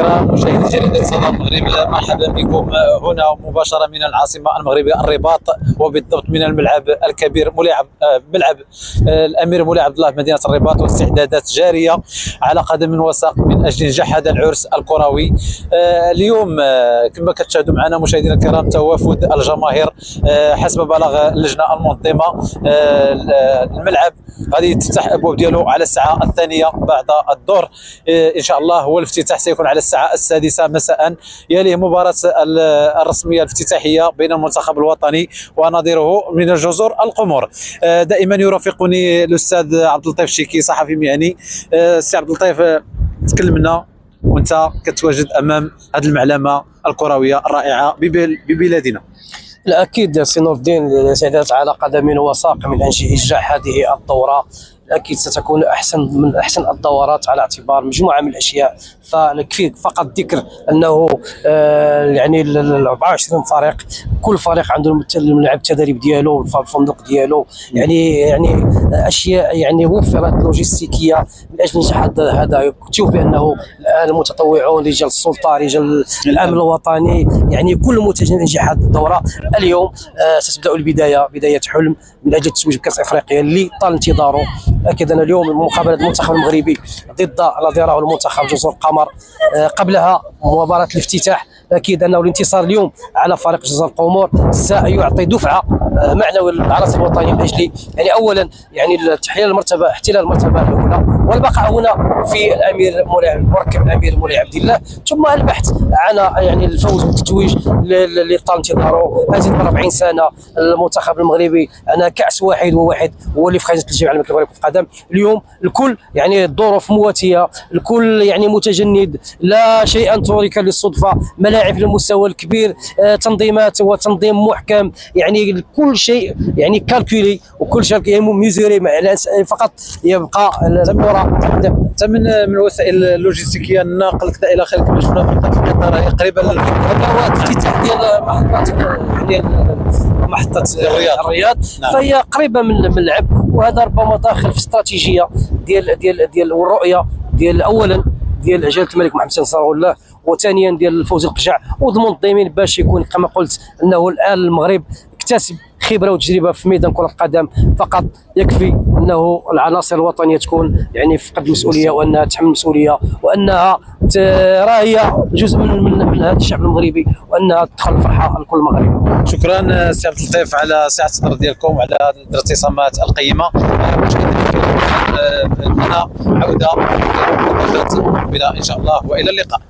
الكرام مشاهدي جريدة صدى المغرب، مرحبا بكم هنا مباشرة من العاصمة المغربية الرباط، وبالضبط من الملعب الكبير ملعب الأمير مولاي عبد الله بمدينة الرباط، واستعدادات جارية على قدم وساق من أجل نجاح هذا العرس الكروي. اليوم كما كتشاهدوا معنا مشاهدينا الكرام توافد الجماهير حسب بلاغ اللجنة المنظمة. الملعب غادي تفتح الابواب ديالو على الساعه الثانيه بعد الظهر ان شاء الله، هو الافتتاح سيكون على الساعه السادسه مساء. يليه مباراه الرسميه الافتتاحيه بين المنتخب الوطني ونظيره من الجزر القمر. دائما يرافقني الاستاذ عبد اللطيف الشيكي صحفي مهني. سي عبد اللطيف، تكلم لنا وانت كتواجد امام هذه المعلمه الكرويه الرائعه ببلادنا. لا اكيد سي نور الدين، الاستعدادات على قدم وساق من اجل انجاح هذه الدوره. اكيد ستكون من احسن الدورات على اعتبار مجموعه من الاشياء. فيكفي فقط ذكر انه يعني ال 24 فريق، كل فريق عنده الملعب التدريب ديالو، الفندق ديالو، يعني اشياء يعني وفرت لوجستيكيه من اجل نجاح هذا. تشوف بانه الان المتطوعون، رجال السلطه، رجال الامن الوطني، يعني كل متجه لنجاح هذه الدوره. اليوم ستبدا بدايه حلم من اجل التتويج بكاس افريقيا اللي طال انتظاره. اكيد ان اليوم مقابله المنتخب المغربي ضد نظيره المنتخب جزر القمر، قبلها مباراه الافتتاح. اكيد انه الانتصار اليوم على فريق جزر القمر سيعطي دفعه معنويه للعرس الوطني من اجل يعني اولا يعني احتلال المرتبه الاولى والبقاء هنا في مركب الامير مولاي عبد الله، ثم البحث عن يعني الفوز بالتتويج اللي طال انتظاره. ازيد من 40 سنه المنتخب المغربي انا كاس واحد هو اللي في خزينه الجامعه الملكيه لكره القدم. اليوم الكل يعني الظروف مواتيه، الكل يعني متجند، لا شيئا ترك للصدفه، ملاعب للمستوى الكبير، تنظيمات وتنظيم محكم، يعني كل شيء يعني كالكولي وكل شيء يعني ميزوري. فقط يبقى الكره انت من الوسائل اللوجستيكيه الناقل كذا الى اخره. كما شفنا محطه القطار هي قريبه هو الافتتاح ديال محطه الرياض. نعم. فهي قريبه من الملعب، وهذا ربما داخل في استراتيجيه ديال والرؤيه ديال اولا ديال جلاله الملك محمد صلى الله، وثانيا ديال فوزي القجع والمنظمين، باش يكون كما قلت انه الان المغرب اكتسب خبره وتجربه في ميدان كره القدم. فقط يكفي انه العناصر الوطنيه تكون يعني في قد المسؤوليه، وانها تحمل المسؤوليه، وانها راهي جزء من هذا الشعب المغربي، وانها تدخل الفرحه لكل مغربي. شكرا سي عبد اللطيف على سعه الصدر ديالكم وعلى الاتصامات القيمه. مشاهدينا الكرام، لنا عوده مقابله ان شاء الله، والى اللقاء.